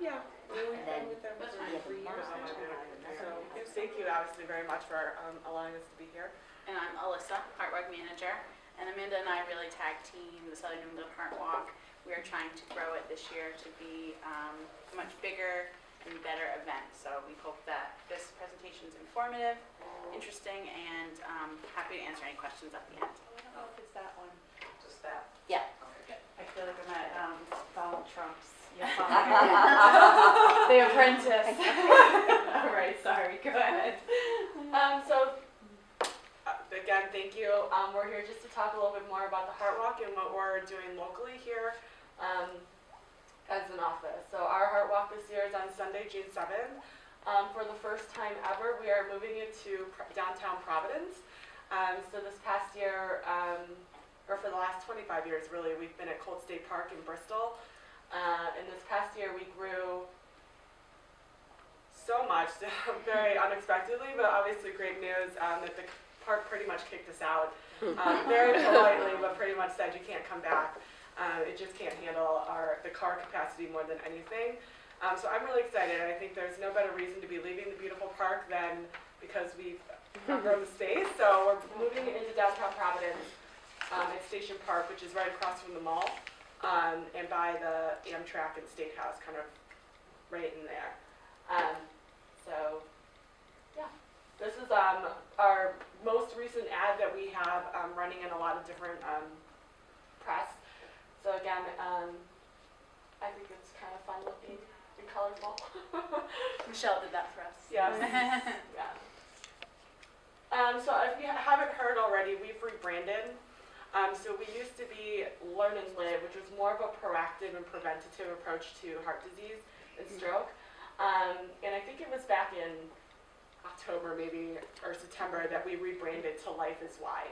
Yeah. We've been with them for 3 years now. So thank you, obviously, very much for allowing us to be here. And I'm Alyssa, Heartwalk Manager. And Amanda and I really tag team the Southern New England Heart Walk. We are trying to grow it this year to be a much bigger and better event. So we hope that this presentation is informative, interesting, and happy to answer any questions at the end. I don't know if it's that one. Just that. Yeah. Okay. I feel like I'm at Donald Trump's. The Apprentice. All right, sorry, go ahead. Again, thank you. We're here just to talk a little bit more about the Heart Walk and what we're doing locally here as an office. So our Heart Walk this year is on Sunday, June 7th. For the first time ever, we are moving it to downtown Providence. So this past year, or for the last 25 years really, we've been at Colt State Park in Bristol. And this past year we grew so much, very unexpectedly, but obviously great news that the park pretty much kicked us out, very politely, but pretty much said you can't come back. It just can't handle the car capacity more than anything. So I'm really excited. I think there's no better reason to be leaving the beautiful park than because we've outgrown the space. So we're moving into downtown Providence at Station Park, which is right across from the mall. And by the Amtrak and State House, kind of right in there. So, yeah. This is our most recent ad that we have running in a lot of different press. So again, I think it's kind of fun looking and colorful. Michelle did that for us. Yes. Yeah. So if you haven't heard already, we've rebranded. So we used to be Learn and Live, which was more of a proactive and preventative approach to heart disease and stroke. And I think it was back in October maybe, or September, that we rebranded to Life is Why.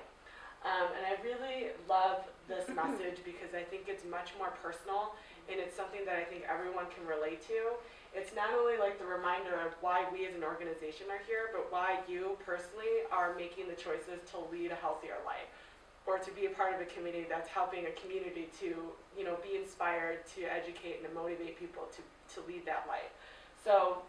And I really love this message because I think it's much more personal and it's something that I think everyone can relate to. It's not only like the reminder of why we as an organization are here, but why you personally are making the choices to lead a healthier life, or to be a part of a community that's helping a community to, be inspired, to educate and to motivate people to lead that life. So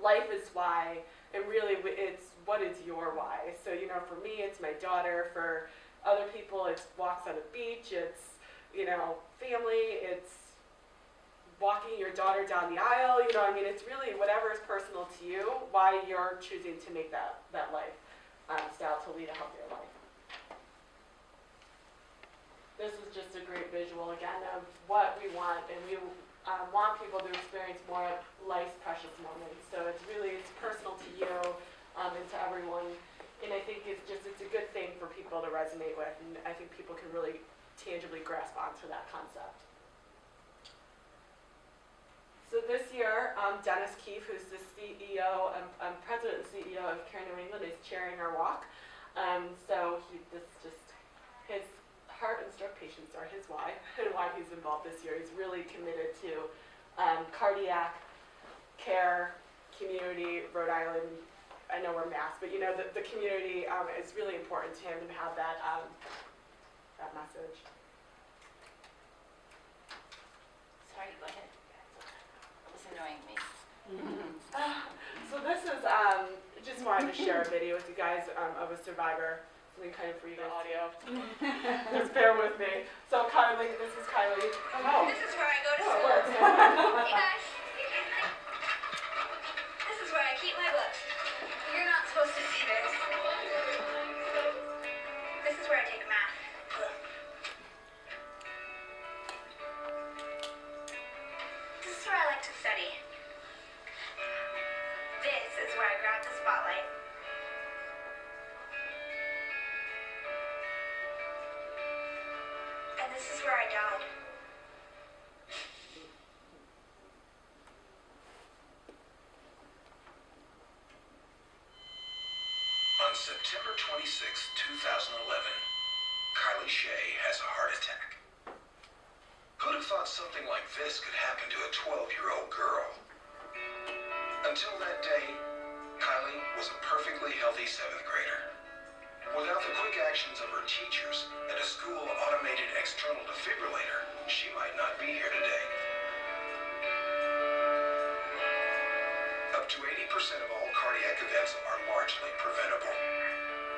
life is why, and really it's what is your why. So, for me, it's my daughter. For other people, it's walks on the beach. It's, family. It's walking your daughter down the aisle. It's really whatever is personal to you, why you're choosing to make that lifestyle to lead a healthier life. This is just a great visual, again, of what we want, and we want people to experience more of life's precious moments. So it's personal to you and to everyone, and I think it's a good thing for people to resonate with, and I think people can really tangibly grasp onto that concept. So this year, Dennis Keefe, who's the CEO, President and CEO of Care New England, is chairing our walk. So his heart and stroke patients are his why, and why he's involved this year. He's really committed to cardiac care, community, Rhode Island. I know we're Mass, but the community is really important to him to have that message. Sorry, go ahead. It's annoying me. So this is just wanted to share a video with you guys of a survivor. Something kind of for you guys. Audio. Just bear with me. So Kylie, this is Kylie. Oh. This is where I go to school. Hey guys. This is where I keep my books. You're not supposed to see this. This is where I take math. This is where I like to study. This is where I grab the spotlight. And this is where I died. On September 26, 2011, Kylie Shea has a heart attack. Who'd have thought something like this could happen to a 12-year-old girl? Until that day, Kylie was a perfectly healthy 7th grader. Without the quick actions of her teachers and a school automated external defibrillator, she might not be here today. to 80% of all cardiac events are largely preventable.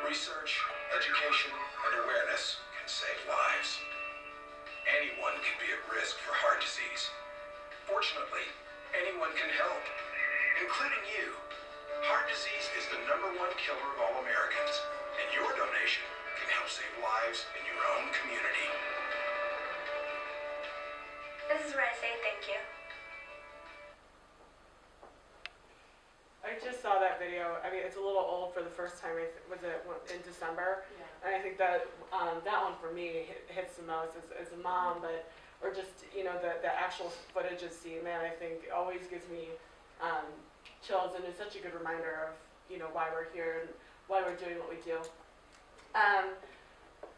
Research, education, and awareness can save lives. Anyone can be at risk for heart disease. Fortunately, anyone can help, including you. Heart disease is the #1 killer of all Americans, and your donation can help save lives in your own community. This is where I say thank you. I just saw that video. I mean, it's a little old for the first time. Was it in December? Yeah. And I think that that one for me hits the most as a mom, but or just the actual footage of seeing that, I think always gives me chills, and it's such a good reminder of why we're here and why we're doing what we do.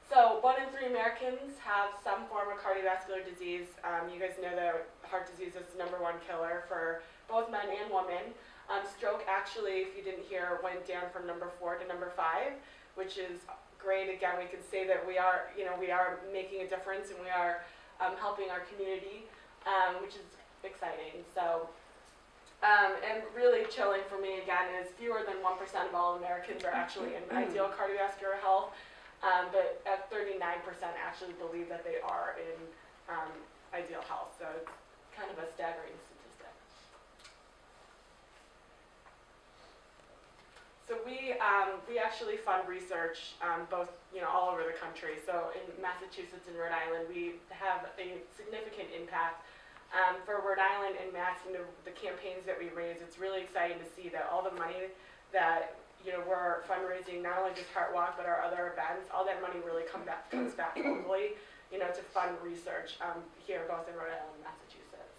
So 1 in 3 Americans have some form of cardiovascular disease. You guys know that heart disease is the #1 killer for both men and women. Stroke actually, if you didn't hear, went down from #4 to #5, which is great. Again, we can say that we are making a difference, and we are helping our community, which is exciting. So, and really chilling for me again is fewer than 1% of all Americans are actually in ideal cardiovascular health, but at 39% actually believe that they are in ideal health. So it's kind of a staggering statistic. So we actually fund research both all over the country. So in Massachusetts and Rhode Island, we have a significant impact. For Rhode Island and Mass, the campaigns that we raise, it's really exciting to see that all the money that we're fundraising, not only just Heart Walk but our other events, all that money really comes back locally, to fund research here both in Rhode Island and Massachusetts.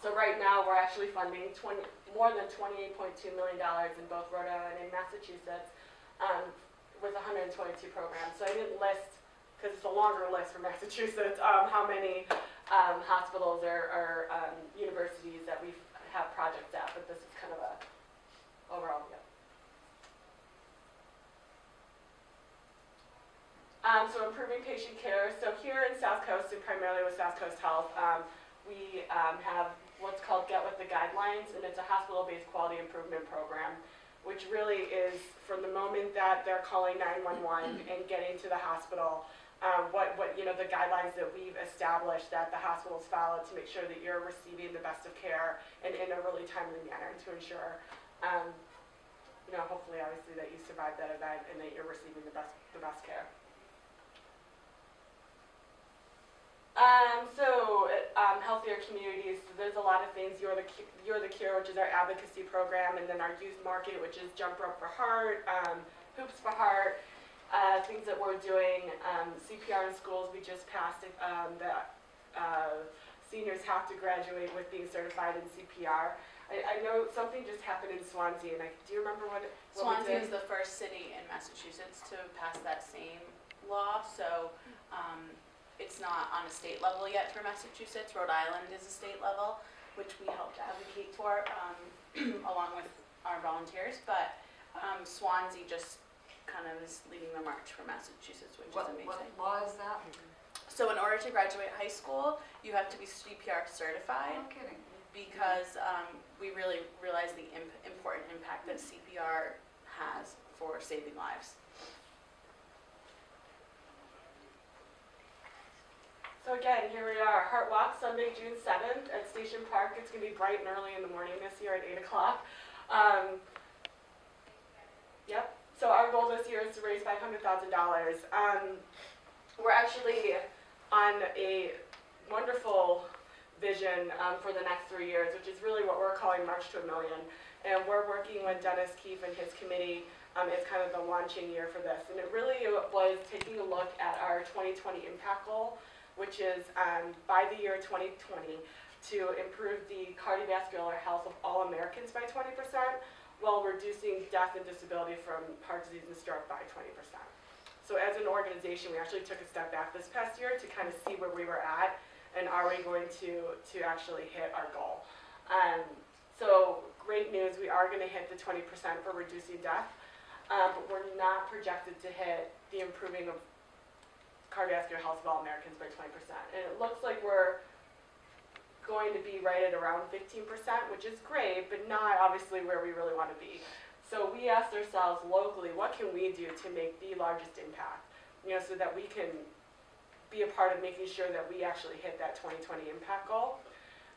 So right now we're actually funding more than $28.2 million in both Rhode Island and Massachusetts with 122 programs. So I didn't list, because it's a longer list for Massachusetts, how many hospitals or universities that we have projects at, but this is kind of a overall view. So improving patient care. So here in South Coast, and primarily with South Coast Health, we have what's called Get With The Guidelines, and it's a hospital-based quality improvement program, which really is from the moment that they're calling 911 and getting to the hospital, what the guidelines that we've established that the hospitals follow to make sure that you're receiving the best of care and in a really timely manner to ensure, hopefully, obviously, that you survive that event and that you're receiving the best care. Healthier communities. So there's a lot of things. You're the Cure, which is our advocacy program, and then our youth market, which is Jump Rope for Heart, Hoops for Heart. Things that we're doing, CPR in schools. We just passed that seniors have to graduate with being certified in CPR. I know something just happened in Swansea, and do you remember what Swansea is the first city in Massachusetts to pass that same law, so it's not on a state level yet for Massachusetts. Rhode Island is a state level, which we helped advocate for along with our volunteers, but Swansea just kind of is leading the march for Massachusetts, which is amazing. What law is that? So in order to graduate high school, you have to be CPR certified. No kidding. Because we really realize the important impact that CPR has for saving lives. So again, here we are, Heart Walk, Sunday, June 7th at Station Park. It's going to be bright and early in the morning this year at 8 o'clock. Yep. So our goal this year is to raise $500,000. We're actually on a wonderful vision for the next 3 years, which is really what we're calling March to a Million. And we're working with Dennis Keefe and his committee. It's kind of the launching year for this. And it really was taking a look at our 2020 impact goal, which is by the year 2020 to improve the cardiovascular health of all Americans by 20% while reducing death and disability from heart disease and stroke by 20%. So as an organization, we actually took a step back this past year to kind of see where we were at and are we going to actually hit our goal. So great news, we are going to hit the 20% for reducing death, but we're not projected to hit the improving of cardiovascular health of all Americans by 20%. And it looks like we're going to be right at around 15%, which is great, but not obviously where we really want to be. So we asked ourselves locally, what can we do to make the largest impact? So that we can be a part of making sure that we actually hit that 2020 impact goal.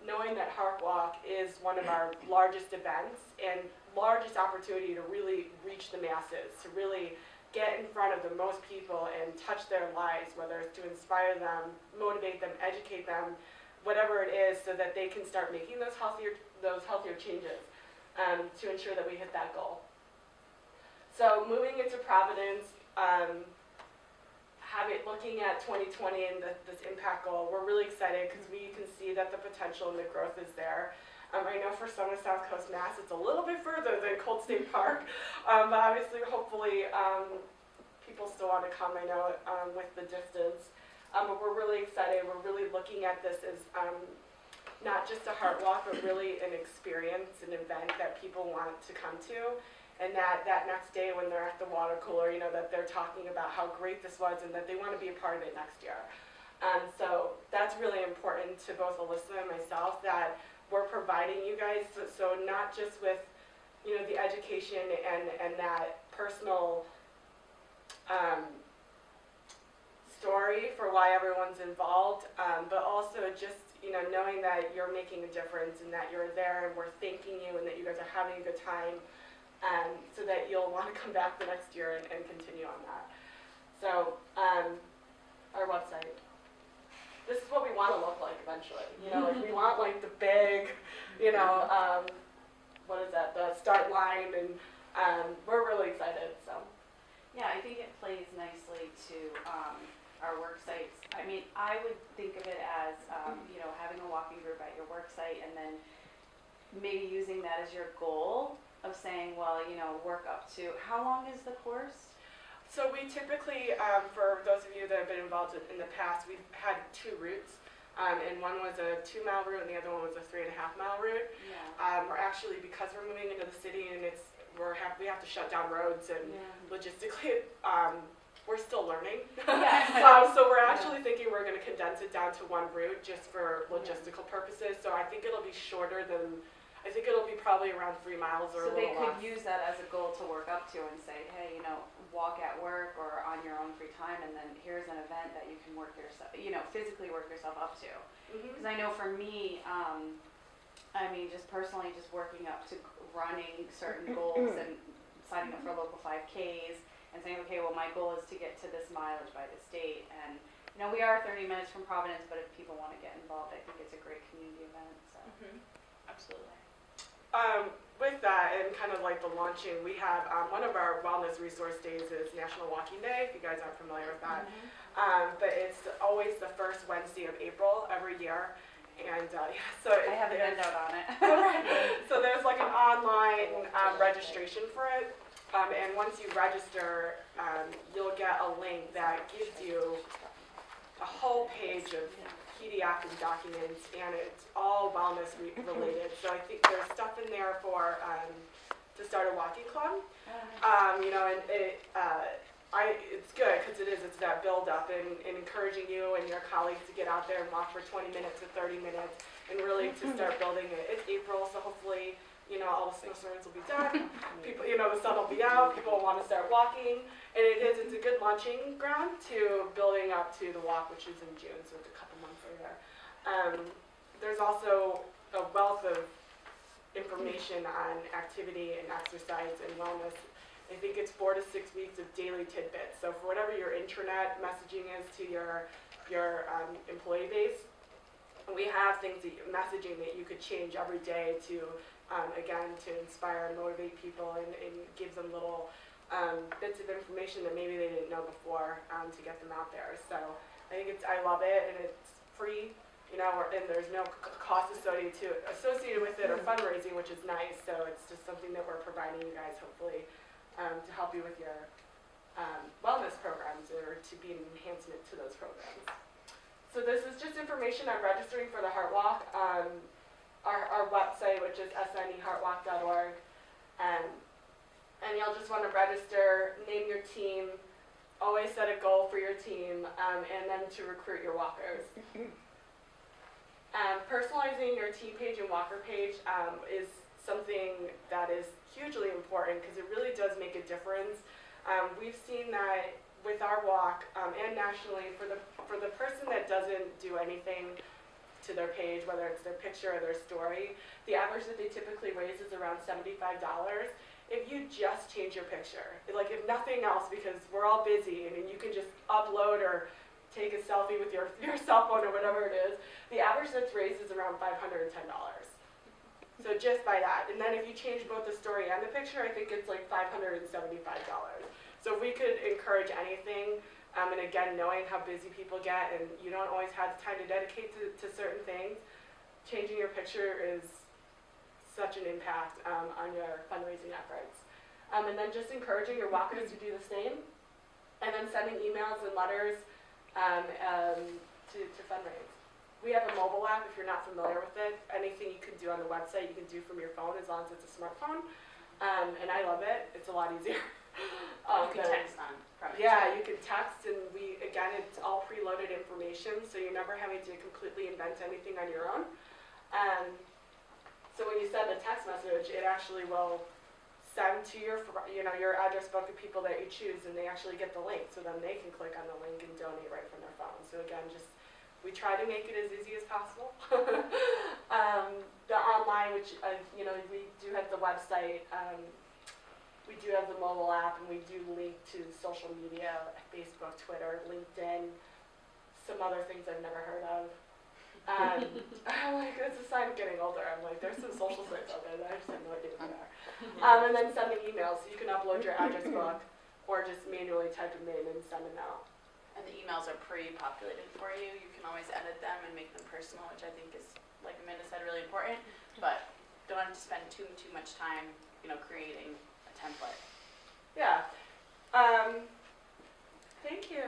Knowing that Heart Walk is one of our largest events and largest opportunity to really reach the masses, to really get in front of the most people and touch their lives, whether it's to inspire them, motivate them, educate them, whatever it is, so that they can start making those healthier changes to ensure that we hit that goal. So moving into Providence, looking at 2020 and this impact goal, we're really excited because we can see that the potential and the growth is there. I know for some of South Coast Mass, it's a little bit further than Cold State Park, but obviously, hopefully, people still want to come, I know, with the distance. But we're really excited. We're really looking at this as not just a Heart Walk, but really an experience, an event that people want to come to. And that next day when they're at the water cooler, that they're talking about how great this was and that they want to be a part of it next year. So that's really important to both Alyssa and myself, that we're providing you guys, so not just with, the education and that personal story for why everyone's involved, but also just, knowing that you're making a difference and that you're there and we're thanking you and that you guys are having a good time. So that you'll want to come back the next year and continue on that. So, our website. This is what we want to look like eventually. We want like the big, what is that, the start line, and we're really excited, so. Yeah, I think it plays nicely to our work sites. I mean, I would think of it as, having a walking group at your work site and then maybe using that as your goal of saying, well, work up to, how long is the course? So we typically, for those of you that have been involved in the past, we've had 2 routes, and one was a 2-mile route and the other one was a 3.5-mile route. Yeah. We're actually, because we're moving into the city and we have to shut down roads and logistically, we're still learning. Yes. So we're actually thinking we're going to condense it down to 1 route just for logistical purposes. So I think it'll be shorter than. I think it'll be probably around 3 miles or a little less. So they could use that as a goal to work up to and say, hey, walk at work or on your own free time, and then here's an event that you can work yourself, physically work yourself up to. Because I know for me, just personally, just working up to running certain goals and signing up for local 5Ks and saying, okay, well, my goal is to get to this mileage by this date. And, we are 30 minutes from Providence, but if people want to get involved, I think it's a great community event. So. Absolutely. With that and kind of like the launching, we have one of our wellness resource days is National Walking Day, if you guys aren't familiar with that. But it's always the first Wednesday of April every year. And so I have a handout on it. So there's like an online registration for it. And once you register, you'll get a link that gives you a whole page of PDF and documents, and it's all wellness related. So I think there's stuff in there for to start a walking club. And it's good because it's that build up and encouraging you and your colleagues to get out there and walk for 20 minutes or 30 minutes and really to start building it. It's April, so hopefully all the snowstorms will be done. People, the sun will be out. People will want to start walking, and it's a good launching ground to building up to the walk, which is in June, so it's a couple months later. There's also a wealth of information on activity and exercise and wellness. I think it's 4 to 6 weeks of daily tidbits. So for whatever your intranet messaging is to your employee base, we have messaging that you could change every day to, again, to inspire and motivate people and give them little bits of information that maybe they didn't know before to get them out there. So I think I love it, and it's free, and there's no cost associated with it or fundraising, which is nice. So it's just something that we're providing you guys, hopefully, to help you with your wellness programs or to be an enhancement to those programs. So this is just information on registering for the Heart Walk. Our website, which is sneheartwalk.org, and you'll just want to register, name your team, always set a goal for your team, and then to recruit your walkers. Personalizing your team page and walker page is something that is hugely important because it really does make a difference. We've seen that with our walk and nationally for the person that doesn't do anything to their page, whether it's their picture or their story, the average that they typically raise is around $75. If you just change your picture, like if nothing else, because we're all busy and you can just upload or take a selfie with your cell phone or whatever it is, the average that's raised is around $510. So just by that. And then if you change both the story and the picture, I think it's like $575. So if we could encourage anything, and again, knowing how busy people get and you don't always have time to dedicate to certain things, changing your picture is such an impact on your fundraising efforts. And then just encouraging your walkers to do the same, and then sending emails and letters to fundraise. We have a mobile app if you're not familiar with it. Anything you can do on the website, you can do from your phone as long as it's a smartphone. And I love it. It's a lot easier. You can text on from it. Yeah, you can text, and again, it's all preloaded information, so you're never having to completely invent anything on your own. So when you send a text message, it actually will send to your address book of people that you choose, and they actually get the link, so then they can click on the link and donate right from their phone. So again, we try to make it as easy as possible. The online, which we do have the website, we do have the mobile app, and we do link to social media, Facebook, Twitter, LinkedIn, some other things I've never heard of. I'm like, it's a sign of getting older. I'm like, there's some social sites out there that I just have no idea what they are. And then sending emails, so you can upload your address book or just manually type them in and send them out. And the emails are pre-populated for you. You can always edit them and make them personal, which I think is, like Amanda said, really important. But don't have to spend too much time, creating a template. Yeah. Thank you.